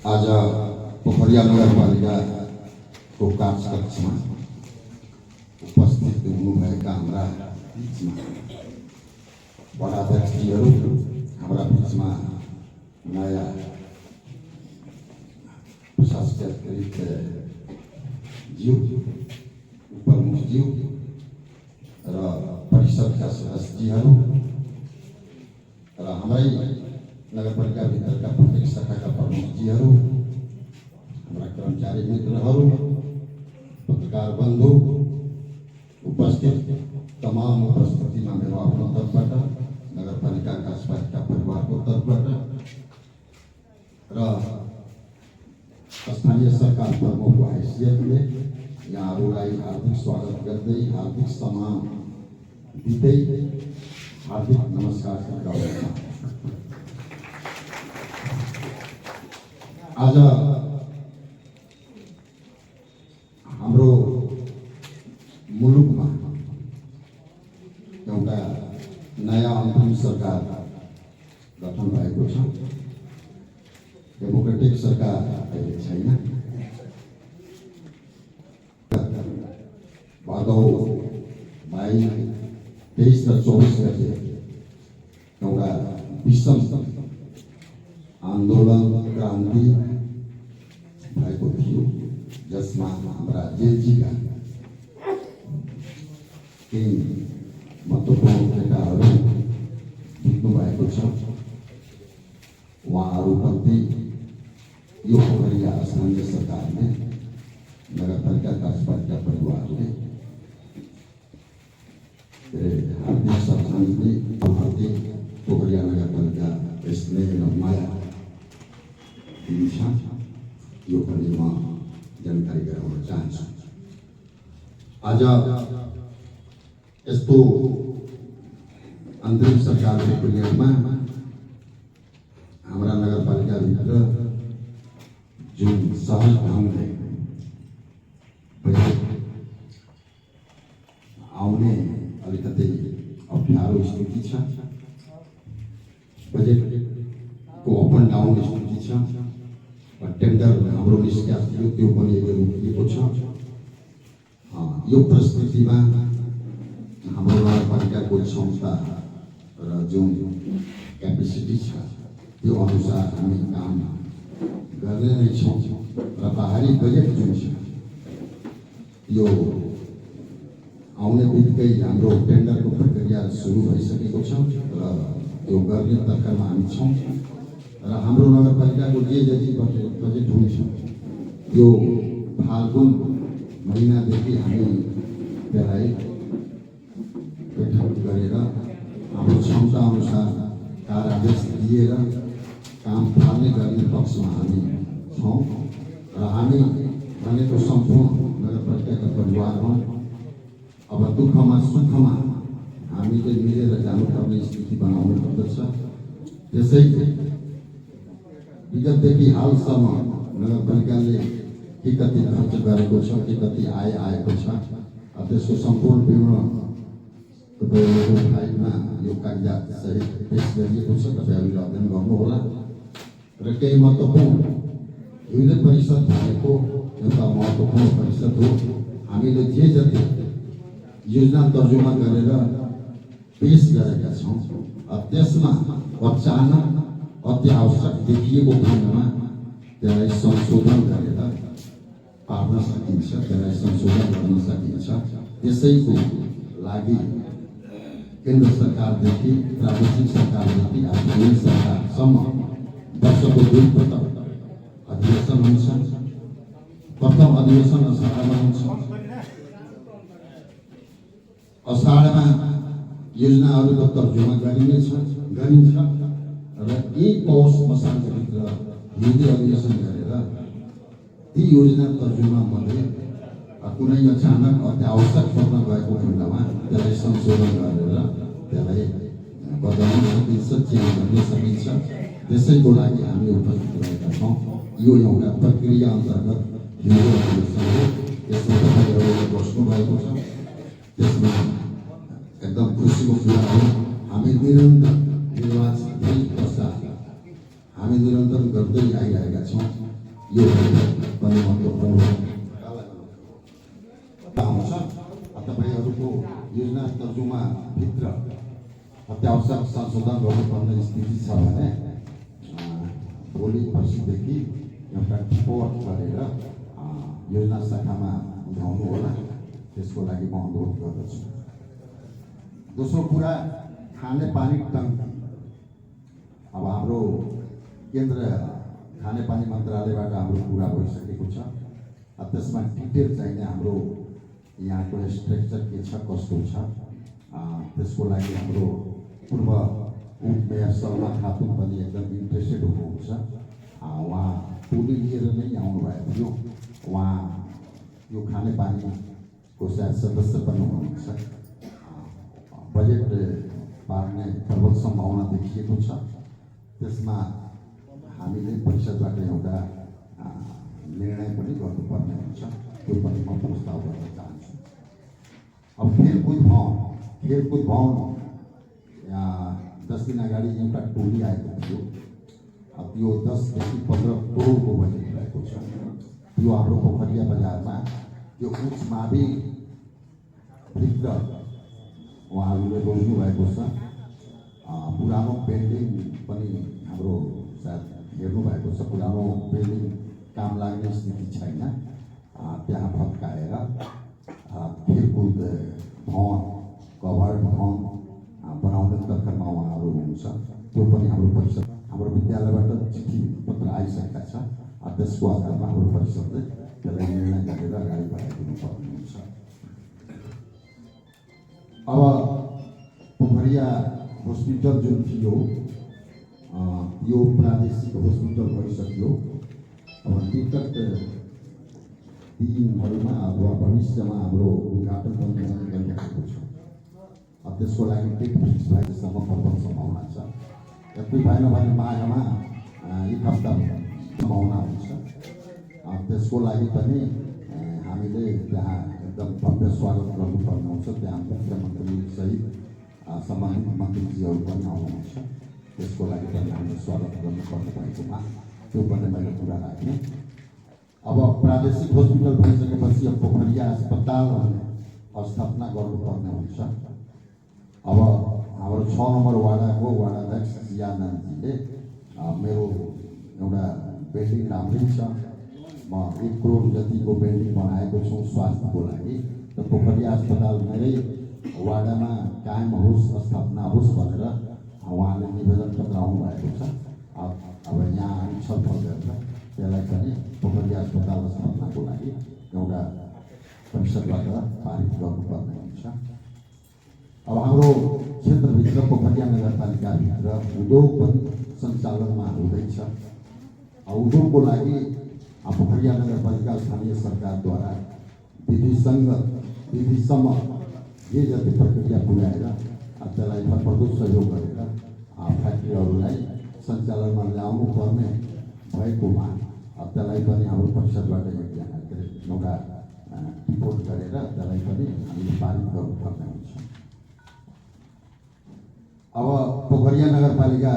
आज पोखरिया नगरपालिकाको कार्यकक्षमा उपस्थित हुनुभएका हाम्रा वडाध्यक्षजीहरू, हाम्रा बिचमा नयाँ प्रशासकीय ज्यू, उपप्रमुखज्यू र परिषदका सदस्यहरू र हाम्रै नगरपालिका भित्रका प्रत्येक शाखाका प्रमुखजीहरू, हाम्रा कर्मचारी मित्रहरू, पत्रकार बन्धु, उपस्थित तमाम उपस्थितिमा मेरो आफ्नो तर्फबाट, नगरपालिकाका सबै परिवारको तर्फबाट र स्थानीय सरकार प्रमुखको हैसियतले यहाँहरूलाई हार्दिक स्वागत गर्दै, हार्दिक सम्मान दिँदै हार्दिक नमस्कार गर्दछु। आज हाम्रो मुलुकमा एउटा नयाँ अन्तरिम सरकार गठन भएको छ। डेमोक्रेटिक सरकार अहिले छैन। भदौ 23 र 24 गते एउटा विषम आन्दोलन क्रान्ति भएको थियो, जसमा हाम्रा जेलजीका केही महत्त्वपूर्ण नेताहरू बित्नु भएको छ। उहाँहरूप्रति यो पोखरिया स्थानीय सरकारले, नगरपालिका कार्यपालिका परिवारले हार्दिक श्रद्धाञ्जली प्रति पोखरिया नगरपालिका स्नेह र माया दिन्छ। यो पनि म जानकारी गराउन चाहन्छु। आज यस्तो अन्तरिम सरकारको पिरियडमा हाम्रा नगरपालिकाभित्र जुन सहज ढङ्गले बजेट आउने अलिकति अप्ठ्यारो स्थिति छ। बजेटको अप एन्ड डाउन स्थिति छ। टेन्डर हाम्रो निष्क्रिय थियो, त्यो पनि रोकिएको छ। यो परिस्थितिमा हाम्रो नगरपालिकाको क्षमता र जुन क्यापेसिटी छ त्यो अनुसार हामी काम गर्ने नै छौँ। र बाहिरी बजेट जुन छ यो आउने बित्तिकै हाम्रो टेन्डरको प्रक्रिया सुरु भइसकेको छ र त्यो गर्ने तर्खरमा हामी छौँ। र हाम्रो नगरपालिकाको जे जति बजेट हुन्छ त्यो फाल्गुन महिनादेखि हामी त्यसलाई बैठक गरेर हाम्रो क्षमता अनुसार कार्यादेश दिएर काम थाल्ने गर्ने पक्षमा हामी छौँ। र हामी भनेको सम्पूर्ण नगरपालिकाका परिवार हौँ। अब दुःखमा सुखमा हामीले मिलेर जानुपर्ने स्थिति बनाउनु पर्दछ। त्यसैले विगतदेखि हालसम्म नगरपालिकाले के कति खर्च गरेको छ, के कति आय आएको छ, त्यसको सम्पूर्ण विवरण तपाईँहरूको फाइलमा यो कागजात सहित पेश गरिएको छ। तपाईँहरूले अध्ययन गर्नुहोला। र केही महत्त्वपूर्ण विविध परिषद भनेको एउटा महत्त्वपूर्ण परिषद हो। हामीले जे जति योजना तर्जुमा गरेर पेश गरेका छौँ त्यसमा अचानक अति आवश्यक देखिएको खण्डमा त्यसलाई संशोधन गरेर पार्न सकिन्छ, त्यसलाई संशोधन गर्न सकिन्छ। त्यसैको लागि केन्द्र सरकारदेखि प्रादेशिक सरकारदेखि स्थानीय सरकारसम्म वर्षको 2 पटक अधिवेशन हुन्छ। प्रथम अधिवेशन अषाढमा हुन्छ। अषाढमा योजनाहरूको तर्जुमा गरिन्छ र एक पौष मसान्तभित्र हिउँदे अधिवेशन गरेर ती योजना तर्जुमा मध्ये कुनै अचानक अत्यावश्यक पर्न गएको खण्डमा त्यसलाई संशोधन गरेर त्यसलाई बदल्न सकिन्छ, चेन्ज गर्न सकिन्छ। त्यसैको लागि हामी उपस्थित रहेका छौँ। यो एउटा प्रक्रिया अन्तर्गत हिउँदे अधिवेशन हो। यसमा तपाईँहरूले बस्नुभएको छ। त्यसमा एकदम खुसीको कुरा हो। हामी निरन्तर निर्वाचन पश्चात हामी निरन्तर गर्दै आइरहेका छौँ। यो पनि महत्त्वपूर्ण आउँछ। तपाईँहरूको योजना तर्जुमाभित्र अत्यावश्यक संशोधन गर्नुपर्ने स्थिति छ भने भोलि पर्सिदेखि एउटा रिपोर्ट गरेर योजना शाखामा बुझाउनु होला। त्यसको लागि म अनुरोध गर्दछु। दोस्रो कुरा, खानेपानी टङ्की। अब हाम्रो केन्द्र खानेपानी मन्त्रालयबाट हाम्रो कुरा भइसकेको छ। त्यसमा डिटेल चाहिने हाम्रो यहाँको स्ट्रक्चर के छ, कस्तो छ, त्यसको लागि हाम्रो पूर्व उप मेयर सलमा खातुन पनि एकदम इन्ट्रेस्टेड हुनुहुन्छ। उहाँ टोली लिएर नै आउनुभएको थियो। उहाँ यो खानेपानीको सायद सदस्य पनि हुनुहुन्छ। बजेट पार्ने प्रबल सम्भावना देखिएको छ। त्यसमा हामीले परिषदबाट एउटा निर्णय पनि गर्नुपर्ने हुन्छ। त्यो पनि म प्रस्ताव गर्न चाहन्छु। अब खेलकुद भवन 10 दिन अगाडि एउटा टोली आएको थियो। अब यो 10 देखि 15 करोडको बजेट रहेको छ। यो हाम्रो पोखरिया बजारमा यो उच्च मावि भित्र उहाँहरूले रोज्नु भएको छ। पुरानो बिल्डिङ पनि हाम्रो सायद हेर्नु भएको छ। पुरानो बिल्डिङ काम लाग्ने स्थिति छैन। त्यहाँ भत्काएर खेलकुद भवन, कभर्ड भवन बनाउने तर्खरमा उहाँहरू हुनुहुन्छ। त्यो पनि हाम्रो परिषद, हाम्रो विद्यालयबाट चिठी पत्र आइसकेका छ। त्यसको आधारमा हाम्रो परिषदले त्यसलाई निर्णय गरेर अगाडि बढाइदिनु पर्ने हुन्छ। अब पोखरिया हस्पिटल जुन थियो, यो प्रादेशिक हस्पिटल भइसक्यो। अब निकट दिनहरूमा अथवा भविष्यमा हाम्रो उद्घाटन पनि गरिरहेको छ। अब त्यसको लागि डेट फिक्स भएसम्म पर्ने सम्भावना छ। यति भएन भने माघमा 1 हप्ता सम्भावना हुन्छ। त्यसको लागि पनि हामीले त्यहाँ एकदम भव्य स्वागत गर्नुपर्ने हुन्छ। त्यहाँ मुख्यमन्त्री सहित सम्बन्धित मन्त्रीजीहरू पनि आउनुहुन्छ। त्यसको लागि पनि हामीले स्वागत गर्नुपर्ने भएकोमा त्यो पनि मैले कुरा राखेँ। अब प्रादेशिक हस्पिटल भइसकेपछि अब पोखरिया अस्पताल स्थापना गर्नुपर्ने हुन्छ। अब हाम्रो 6 नम्बर वाडाको वाडाध्यक्ष जियानन्दजीले मेरो एउटा बिल्डिङ राम्रै छ, म 1 करोड जतिको बिल्डिङ बनाएको छु स्वास्थ्यको लागि, र पोखरिया अस्पताल मेरै वाडामा कायम होस्, स्थापना होस् भनेर उहाँले निवेदन पत्र आउनु भएको छ। अब यहाँ हामी छलफल गरेर त्यसलाई पनि पोखरिया अस्पताल स्थापनाको लागि एउटा परिषदबाट पारित गर्नुपर्ने हुन्छ। अब हाम्रो क्षेत्रभित्र पोखरिया नगरपालिकाभित्र उद्योग पनि सञ्चालनमा हुँदैछ। उद्योगको लागि पोखरिया नगरपालिका स्थानीय सरकारद्वारा विधिसम्म जे जति प्रक्रिया पुर्याएर त्यसलाई भरपर्दो सहयोग गरेर फ्याक्ट्रीहरूलाई सञ्चालनमा ल्याउनु पर्ने भएकोमा त्यसलाई पनि हाम्रो परिषदबाट एउटा रिपोर्ट गरेर त्यसलाई पनि हामीले पारित गर्नुपर्ने हुन्छ। अब पोखरिया नगरपालिका